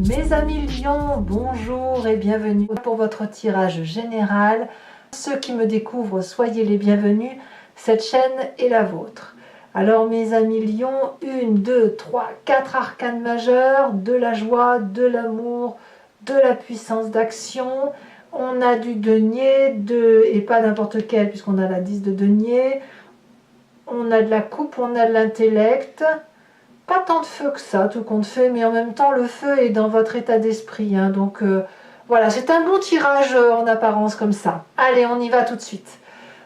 Mes amis lions, bonjour et bienvenue pour votre tirage général. Ceux qui me découvrent, soyez les bienvenus, cette chaîne est la vôtre. Alors mes amis lions, 1, 2, 3, 4 arcanes majeurs, de la joie, de l'amour, de la puissance d'action. On a du denier, et pas n'importe quel puisqu'on a la 10 de denier. On a de la coupe, on a de l'intellect. Pas tant de feu que ça, tout compte fait, mais en même temps, le feu est dans votre état d'esprit. Hein, donc voilà, c'est un bon tirage en apparence comme ça. Allez, on y va tout de suite.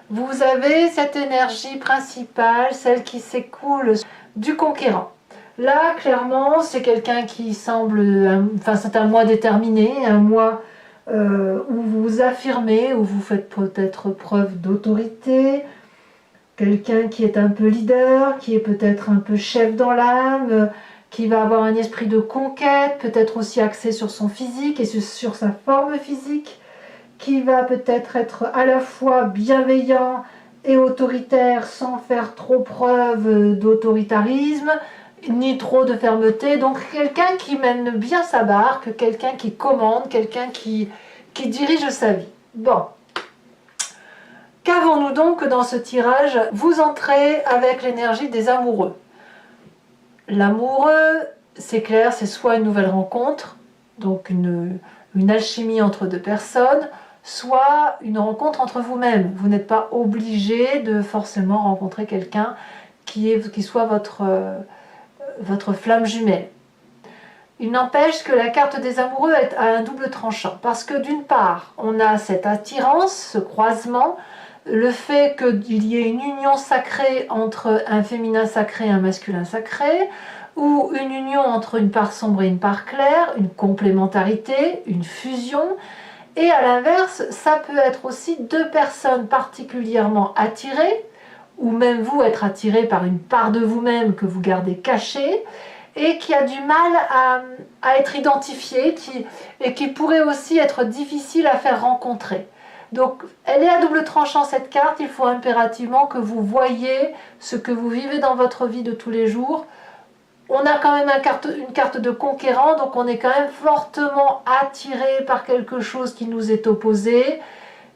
Vous avez cette énergie principale, celle qui s'écoule du conquérant. Là, clairement, c'est quelqu'un qui semble... Enfin, c'est un mois déterminé, un mois où vous vous affirmez, où vous faites peut-être preuve d'autorité. Quelqu'un qui est un peu leader, qui est peut-être un peu chef dans l'âme, qui va avoir un esprit de conquête, peut-être aussi axé sur son physique et sur sa forme physique, qui va peut-être être à la fois bienveillant et autoritaire sans faire trop preuve d'autoritarisme, ni trop de fermeté. Donc quelqu'un qui mène bien sa barque, quelqu'un qui commande, quelqu'un qui dirige sa vie. Bon. Qu'avons-nous donc dans ce tirage? Vous entrez avec l'énergie des amoureux. L'amoureux, c'est clair, c'est soit une nouvelle rencontre, donc une alchimie entre deux personnes, soit une rencontre entre vous-même. Vous n'êtes pas obligé de forcément rencontrer quelqu'un qui soit votre flamme jumelle. Il n'empêche que la carte des amoureux est à un double tranchant, parce que d'une part, on a cette attirance, ce croisement, le fait qu'il y ait une union sacrée entre un féminin sacré et un masculin sacré, ou une union entre une part sombre et une part claire, une complémentarité, une fusion, et à l'inverse, ça peut être aussi deux personnes particulièrement attirées, ou même vous être attiré par une part de vous-même que vous gardez cachée, et qui a du mal à être identifiée, et qui pourrait aussi être difficile à faire rencontrer. Donc, elle est à double tranchant cette carte, il faut impérativement que vous voyez ce que vous vivez dans votre vie de tous les jours. On a quand même une carte de conquérant, donc on est quand même fortement attiré par quelque chose qui nous est opposé,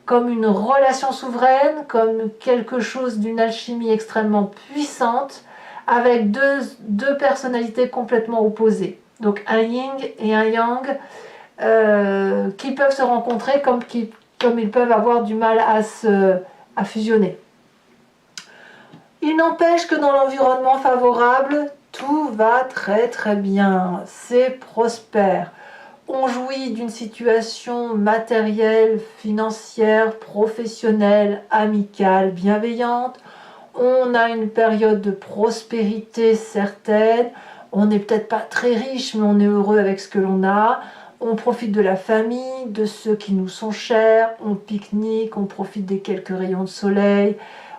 comme une relation souveraine, comme quelque chose d'une alchimie extrêmement puissante, avec deux personnalités complètement opposées. Donc un yin et un yang qui peuvent se rencontrer comme ils peuvent avoir du mal à fusionner. Il n'empêche que dans l'environnement favorable, tout va très très bien, c'est prospère. On jouit d'une situation matérielle, financière, professionnelle, amicale, bienveillante. On a une période de prospérité certaine. On n'est peut-être pas très riche, mais on est heureux avec ce que l'on a. On profite de la famille, de ceux qui nous sont chers, on pique-nique, on profite des quelques rayons de soleil.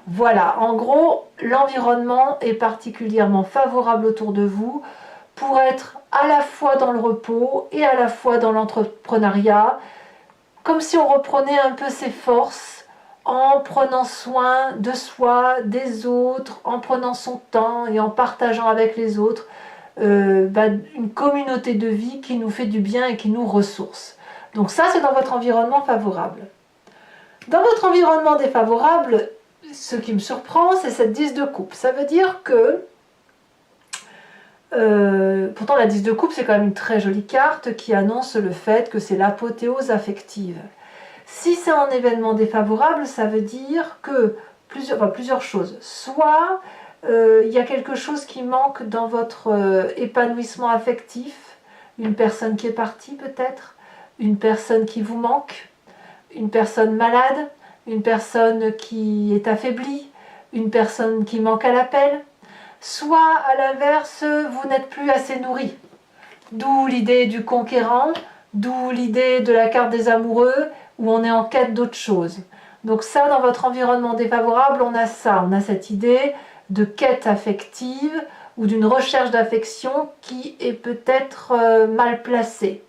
Voilà, en gros, l'environnement est particulièrement favorable autour de vous pour être à la fois dans le repos et à la fois dans l'entrepreneuriat, comme si on reprenait un peu ses forces en prenant soin de soi, des autres, en prenant son temps et en partageant avec les autres. Une communauté de vie qui nous fait du bien et qui nous ressource. Donc ça, c'est dans votre environnement favorable. Dans votre environnement défavorable, ce qui me surprend, c'est cette 10 de coupe. Ça veut dire que, pourtant la 10 de coupe, c'est quand même une très jolie carte qui annonce le fait que c'est l'apothéose affective. Si c'est un événement défavorable, ça veut dire que plusieurs choses. Soit il y a quelque chose qui manque dans votre épanouissement affectif, une personne qui est partie peut-être, une personne qui vous manque, une personne malade, une personne qui est affaiblie, une personne qui manque à l'appel, soit à l'inverse, vous n'êtes plus assez nourri. D'où l'idée du conquérant, d'où l'idée de la carte des amoureux, où on est en quête d'autre chose. Donc ça, dans votre environnement défavorable, on a ça, on a cette idée de quête affective ou d'une recherche d'affection qui est peut-être mal placée.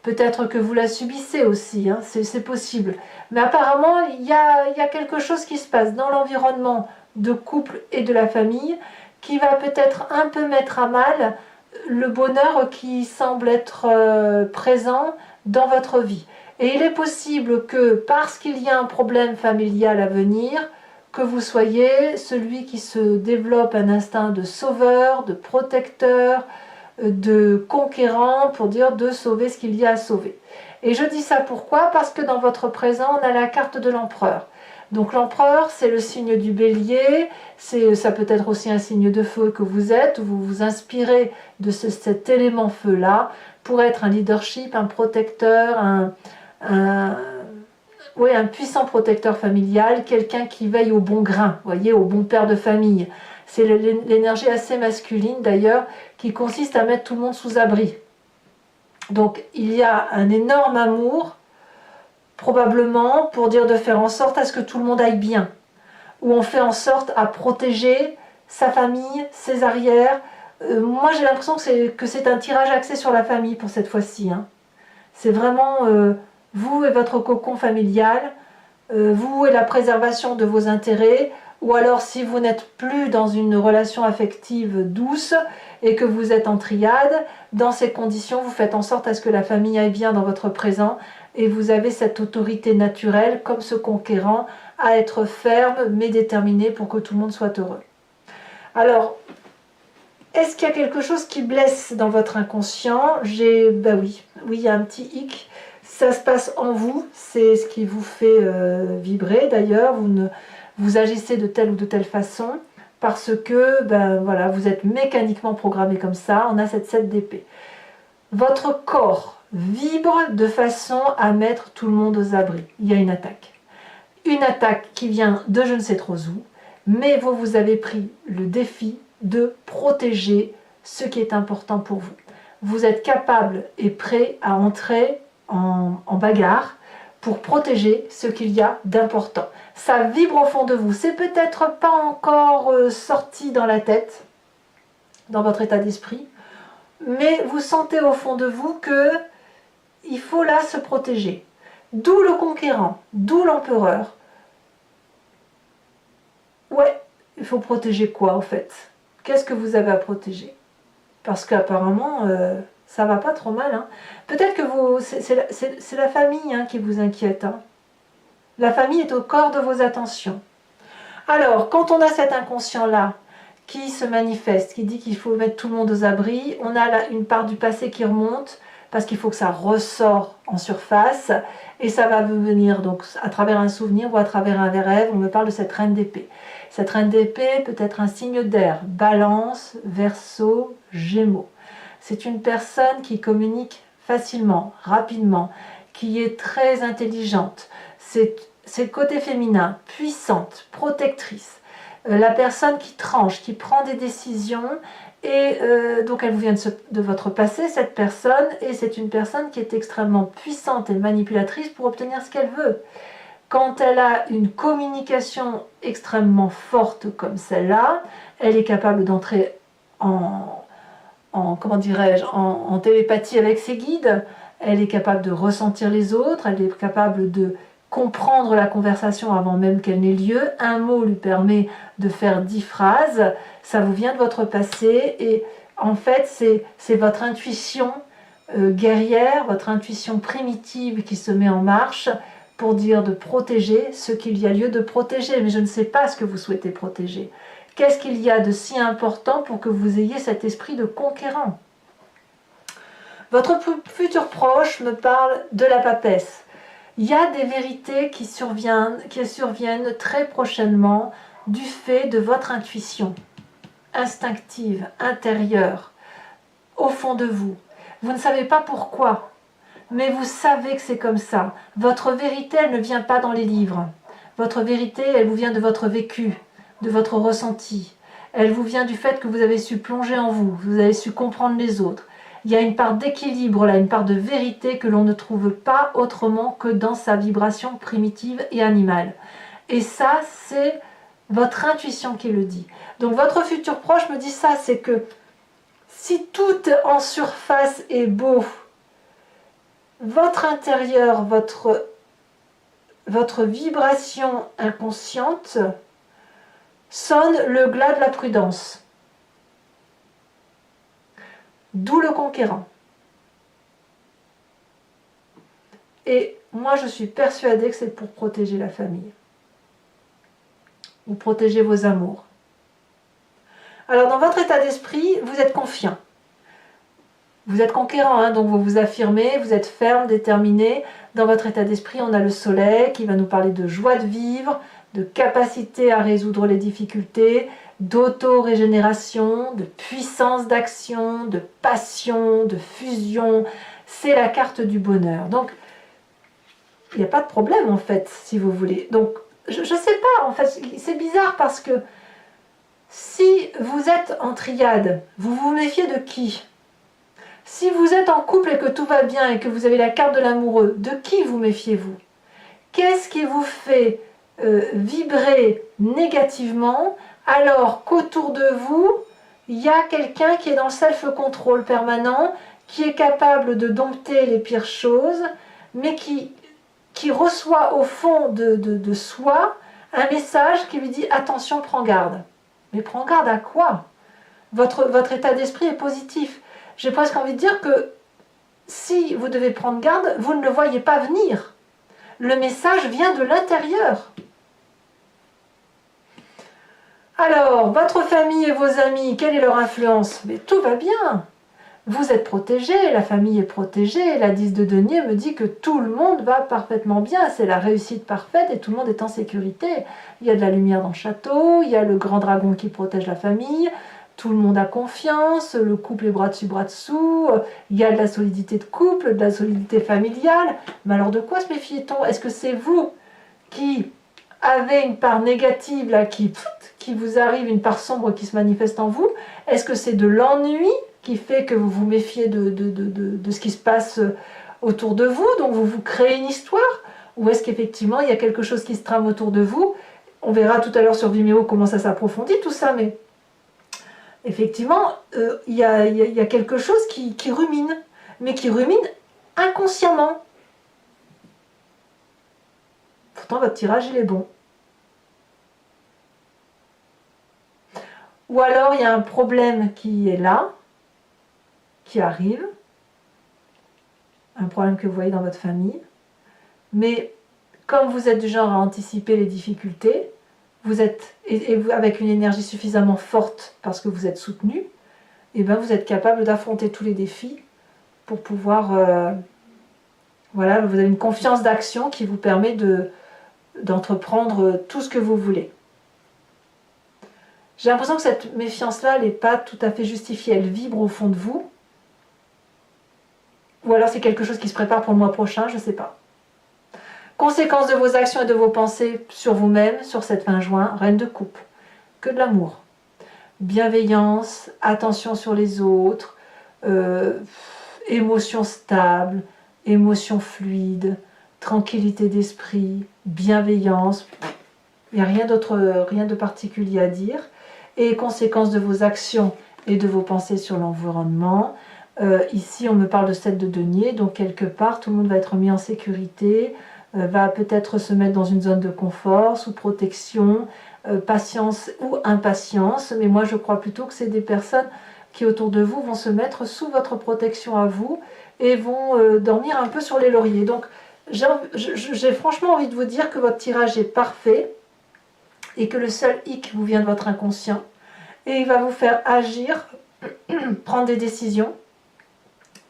Peut-être que vous la subissez aussi, hein, c'est possible. Mais apparemment, il y a quelque chose qui se passe dans l'environnement de couple et de la famille qui va peut-être un peu mettre à mal le bonheur qui semble être présent dans votre vie. Et il est possible que parce qu'il y a un problème familial à venir, que vous soyez celui qui se développe un instinct de sauveur, de protecteur, de conquérant, pour dire de sauver ce qu'il y a à sauver. Et je dis ça pourquoi? Parce que dans votre présent, on a la carte de l'empereur. Donc l'empereur, c'est le signe du bélier, ça peut être aussi un signe de feu que vous êtes, où vous vous inspirez de cet élément feu-là pour être un leadership, un protecteur, un puissant protecteur familial, quelqu'un qui veille au bon grain, voyez, au bon père de famille. C'est l'énergie assez masculine d'ailleurs, qui consiste à mettre tout le monde sous abri. Donc il y a un énorme amour, probablement pour dire de faire en sorte à ce que tout le monde aille bien, où on fait en sorte à protéger sa famille, ses arrières. Moi j'ai l'impression que c'est un tirage axé sur la famille pour cette fois-ci. Hein. C'est vraiment vous et votre cocon familial, vous et la préservation de vos intérêts, ou alors si vous n'êtes plus dans une relation affective douce et que vous êtes en triade, dans ces conditions, vous faites en sorte à ce que la famille aille bien dans votre présent et vous avez cette autorité naturelle, comme ce conquérant, à être ferme mais déterminé pour que tout le monde soit heureux. Alors, est-ce qu'il y a quelque chose qui blesse dans votre inconscient? Ben oui, il y a un petit hic. Ça se passe en vous, c'est ce qui vous fait vibrer d'ailleurs. Vous agissez de telle ou de telle façon parce que voilà, vous êtes mécaniquement programmé comme ça. On a cette 7 d'épée. Votre corps vibre de façon à mettre tout le monde aux abris. Il y a une attaque. Une attaque qui vient de je ne sais trop où, mais vous avez pris le défi de protéger ce qui est important pour vous. Vous êtes capable et prêt à entrer en bagarre pour protéger ce qu'il y a d'important. Ça vibre au fond de vous. C'est peut-être pas encore sorti dans la tête, dans votre état d'esprit, mais vous sentez au fond de vous que il faut là se protéger. D'où le conquérant, d'où l'empereur. Ouais, il faut protéger quoi en fait? Qu'est-ce que vous avez à protéger? Parce qu'apparemment, ça va pas trop mal. Hein. Peut-être que c'est la famille qui vous inquiète. Hein. La famille est au corps de vos attentions. Alors, quand on a cet inconscient-là, qui se manifeste, qui dit qu'il faut mettre tout le monde aux abris, on a là une part du passé qui remonte, parce qu'il faut que ça ressort en surface, et ça va venir donc à travers un souvenir ou à travers un rêve. On me parle de cette reine d'épée. Cette reine d'épée peut être un signe d'air, Balance, Verseau, Gémeaux. C'est une personne qui communique facilement, rapidement, qui est très intelligente. C'est le côté féminin, puissante, protectrice. La personne qui tranche, qui prend des décisions, et donc elle vous vient de votre passé, cette personne, et c'est une personne qui est extrêmement puissante et manipulatrice pour obtenir ce qu'elle veut. Quand elle a une communication extrêmement forte comme celle-là, elle est capable d'entrer comment dirais-je, en télépathie avec ses guides, elle est capable de ressentir les autres, elle est capable de comprendre la conversation avant même qu'elle n'ait lieu. Un mot lui permet de faire 10 phrases, ça vous vient de votre passé, et en fait c'est votre intuition guerrière, votre intuition primitive qui se met en marche pour dire de protéger ce qu'il y a lieu de protéger. Mais je ne sais pas ce que vous souhaitez protéger. Qu'est-ce qu'il y a de si important pour que vous ayez cet esprit de conquérant? Votre futur proche me parle de la papesse. Il y a des vérités qui surviennent très prochainement du fait de votre intuition instinctive, intérieure, au fond de vous. Vous ne savez pas pourquoi, mais vous savez que c'est comme ça. Votre vérité, elle ne vient pas dans les livres. Votre vérité, elle vous vient de votre vécu, de votre ressenti. Elle vous vient du fait que vous avez su plonger en vous, vous avez su comprendre les autres. Il y a une part d'équilibre là, une part de vérité que l'on ne trouve pas autrement que dans sa vibration primitive et animale. Et ça, c'est votre intuition qui le dit. Donc votre futur proche me dit ça, c'est que si tout en surface est beau, votre intérieur, votre vibration inconsciente sonne le glas de la prudence. D'où le conquérant. Et moi, je suis persuadée que c'est pour protéger la famille. Ou protéger vos amours. Alors, dans votre état d'esprit, vous êtes confiant. Vous êtes conquérant, hein, donc vous vous affirmez, vous êtes ferme, déterminé. Dans votre état d'esprit, on a le soleil qui va nous parler de joie de vivre, de capacité à résoudre les difficultés, d'auto-régénération, de puissance d'action, de passion, de fusion. C'est la carte du bonheur. Donc, il n'y a pas de problème en fait, si vous voulez. Donc, je ne sais pas, en fait, c'est bizarre parce que si vous êtes en triade, vous vous méfiez de qui? Si vous êtes en couple et que tout va bien et que vous avez la carte de l'amoureux, de qui vous méfiez-vous? Qu'est-ce qui vous fait vibrer négativement alors qu'autour de vous, il y a quelqu'un qui est dans le self-control permanent, qui est capable de dompter les pires choses, mais qui reçoit au fond de soi un message qui lui dit « Attention, prends garde ». Mais prends garde à quoi? Votre état d'esprit est positif. J'ai presque envie de dire que si vous devez prendre garde, vous ne le voyez pas venir. Le message vient de l'intérieur. Alors, votre famille et vos amis, quelle est leur influence? Mais tout va bien. Vous êtes protégé, la famille est protégée. La 10 de denier me dit que tout le monde va parfaitement bien. C'est la réussite parfaite et tout le monde est en sécurité. Il y a de la lumière dans le château, il y a le grand dragon qui protège la famille. Tout le monde a confiance, le couple est bras dessus, bras dessous, il y a de la solidité de couple, de la solidité familiale. Mais alors de quoi se méfie-t-on? Est-ce que c'est vous qui avez une part négative là, qui vous arrive, une part sombre qui se manifeste en vous? Est-ce que c'est de l'ennui qui fait que vous vous méfiez de ce qui se passe autour de vous, donc vous vous créez une histoire? Ou est-ce qu'effectivement il y a quelque chose qui se trame autour de vous? On verra tout à l'heure sur Vimeo comment ça s'approfondit tout ça, mais effectivement, il y a quelque chose qui rumine, mais qui rumine inconsciemment. Pourtant, votre tirage, il est bon. Ou alors, il y a un problème qui est là, qui arrive, un problème que vous voyez dans votre famille, mais comme vous êtes du genre à anticiper les difficultés, vous êtes, et avec une énergie suffisamment forte parce que vous êtes soutenu, et ben vous êtes capable d'affronter tous les défis pour pouvoir... voilà, vous avez une confiance d'action qui vous permet d'entreprendre tout ce que vous voulez. J'ai l'impression que cette méfiance-là, elle n'est pas tout à fait justifiée, elle vibre au fond de vous. Ou alors c'est quelque chose qui se prépare pour le mois prochain, je ne sais pas. Conséquences de vos actions et de vos pensées sur vous-même, sur cette fin juin, reine de coupe. Que de l'amour. Bienveillance, attention sur les autres, émotion stable, émotion fluide, tranquillité d'esprit, bienveillance. Il n'y a rien d'autre, rien de particulier à dire. Et conséquences de vos actions et de vos pensées sur l'environnement. Ici, on me parle de 7 de denier, donc quelque part, tout le monde va être mis en sécurité, va peut-être se mettre dans une zone de confort, sous protection, patience ou impatience. Mais moi, je crois plutôt que c'est des personnes qui, autour de vous, vont se mettre sous votre protection à vous et vont dormir un peu sur les lauriers. Donc, j'ai franchement envie de vous dire que votre tirage est parfait et que le seul hic vous vient de votre inconscient et il va vous faire agir, prendre des décisions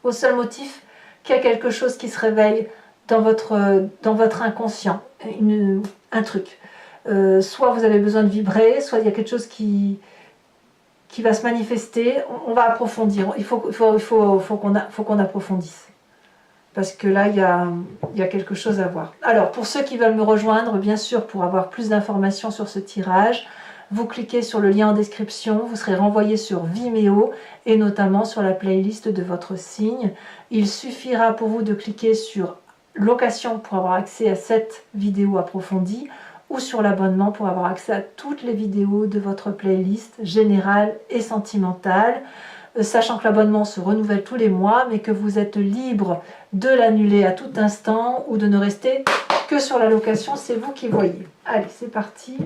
au seul motif qu'il y a quelque chose qui se réveille dans votre inconscient, un truc. Soit vous avez besoin de vibrer, soit il y a quelque chose qui va se manifester. On va approfondir, il faut qu'on approfondisse. Parce que là, il y a quelque chose à voir. Alors, pour ceux qui veulent me rejoindre, bien sûr, pour avoir plus d'informations sur ce tirage, vous cliquez sur le lien en description, vous serez renvoyé sur Vimeo et notamment sur la playlist de votre signe. Il suffira pour vous de cliquer sur location pour avoir accès à cette vidéo approfondie ou sur l'abonnement pour avoir accès à toutes les vidéos de votre playlist générale et sentimentale. Sachant que l'abonnement se renouvelle tous les mois, mais que vous êtes libre de l'annuler à tout instant ou de ne rester que sur la location, c'est vous qui voyez. Allez, c'est parti.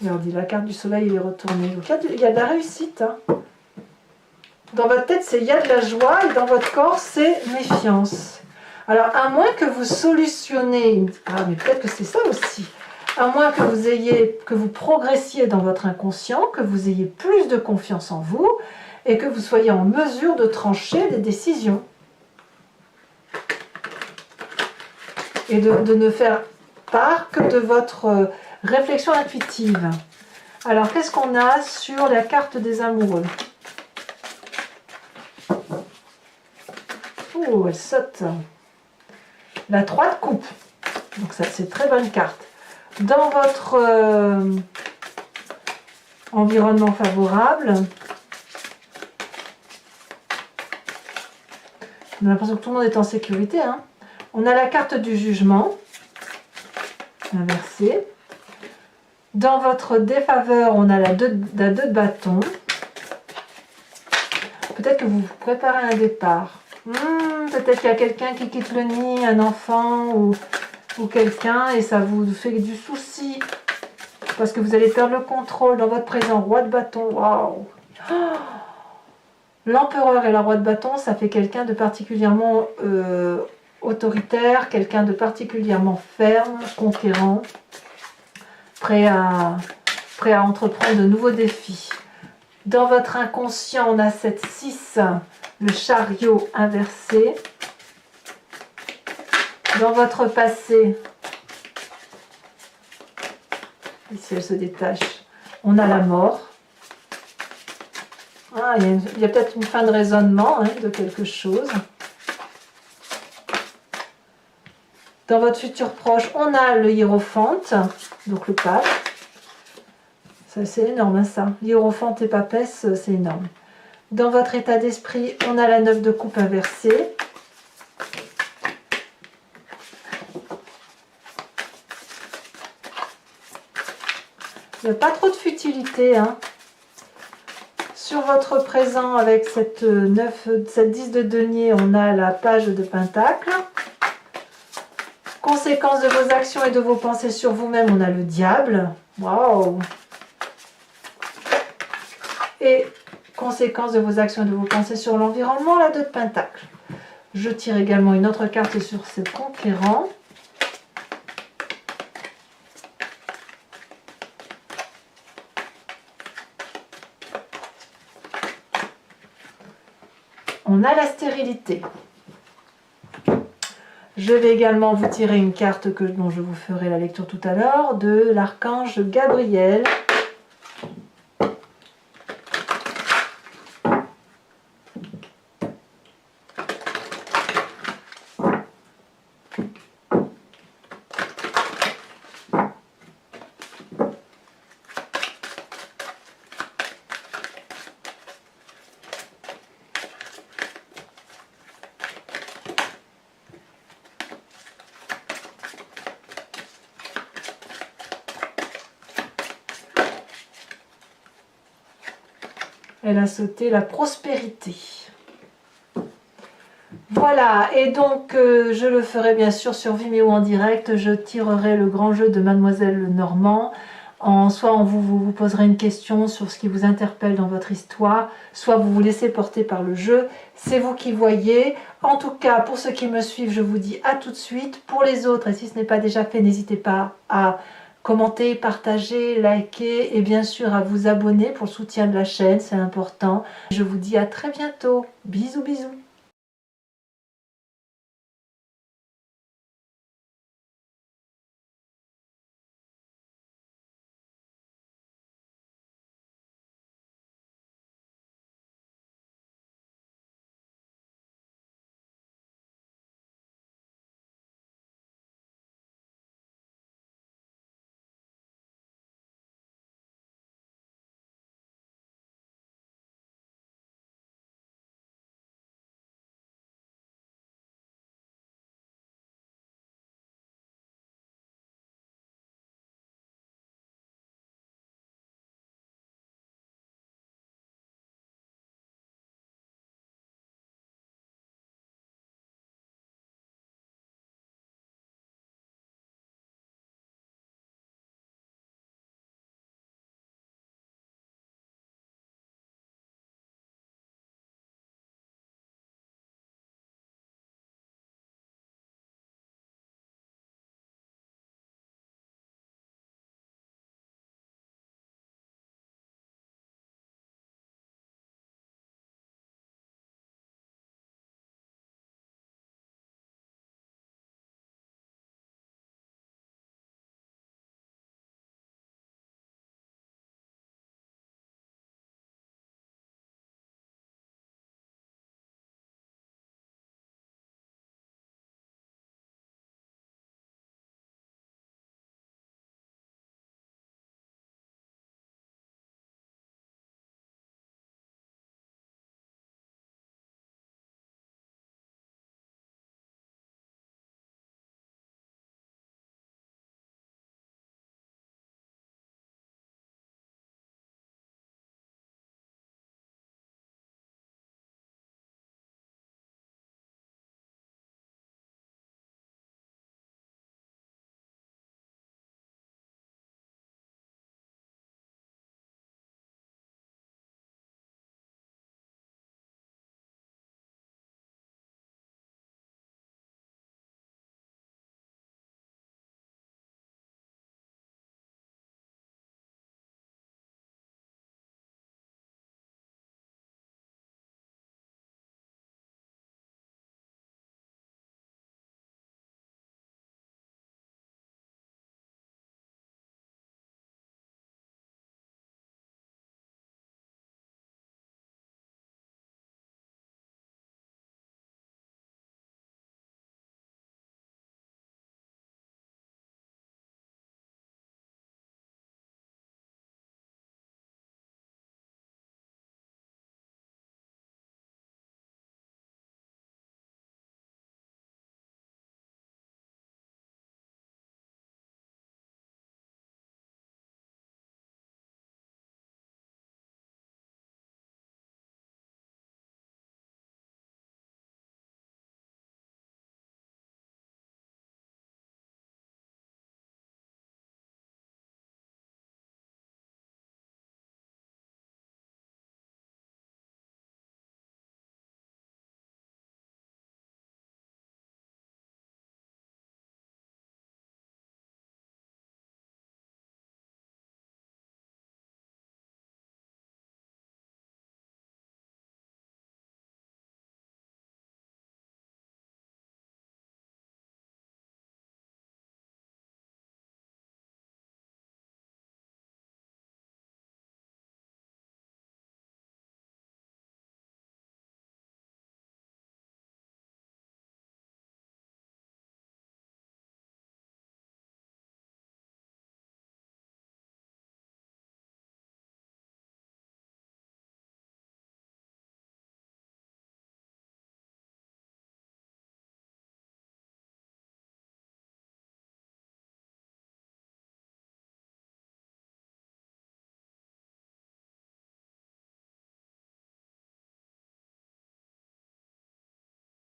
Regardez, la carte du soleil est retournée. Donc il y a de la réussite. Hein. Dans votre tête, c'est il y a de la joie et dans votre corps, c'est méfiance. Alors, à moins que vous solutionnez... Ah, mais peut-être que c'est ça aussi. À moins que vous progressiez dans votre inconscient, que vous ayez plus de confiance en vous et que vous soyez en mesure de trancher des décisions. Et de ne faire part que de votre réflexion intuitive. Alors, qu'est-ce qu'on a sur la carte des amoureux? Oh, elle saute. La 3 de coupe. Donc ça, c'est une très bonne carte. Dans votre environnement favorable, on a l'impression que tout le monde est en sécurité. Hein. On a la carte du jugement, inversée. Dans votre défaveur, on a la 2 de bâton. Peut-être que vous vous préparez un départ. Peut-être qu'il y a quelqu'un qui quitte le nid, un enfant ou quelqu'un, et ça vous fait du souci. Parce que vous allez perdre le contrôle dans votre présent. Roi de bâton, waouh! L'empereur et la roi de bâton, ça fait quelqu'un de particulièrement autoritaire, quelqu'un de particulièrement ferme, conquérant, prêt à entreprendre de nouveaux défis. Dans votre inconscient, on a cette 6, le chariot inversé. Dans votre passé, ici elle se détache, on a la mort. Ah, il y a peut-être une fin de raisonnement hein, de quelque chose. Dans votre futur proche, on a le hiérophante, donc le pape. Ça, c'est énorme, hein, ça. Hiérophante et papesse, c'est énorme. Dans votre état d'esprit, on a la 9 de coupe inversée. Il n'y a pas trop de futilité. Hein. Sur votre présent, avec cette 10 de denier, on a la page de pentacle. Conséquences de vos actions et de vos pensées sur vous-même, on a le diable. Waouh! Et conséquences de vos actions et de vos pensées sur l'environnement, la 2 de pentacle. Je tire également une autre carte sur ce conquérant. On a la stérilité. Je vais également vous tirer une carte dont je vous ferai la lecture tout à l'heure, de l'archange Gabriel. Elle a sauté la prospérité. Voilà, et donc je le ferai bien sûr sur Vimeo en direct. Je tirerai le grand jeu de Mademoiselle Normand. Soit vous poserez une question sur ce qui vous interpelle dans votre histoire, soit vous vous laissez porter par le jeu. C'est vous qui voyez. En tout cas, pour ceux qui me suivent, je vous dis à tout de suite. Pour les autres, et si ce n'est pas déjà fait, n'hésitez pas à commenter, partager, liker et bien sûr à vous abonner pour le soutien de la chaîne, c'est important. Je vous dis à très bientôt. Bisous, bisous.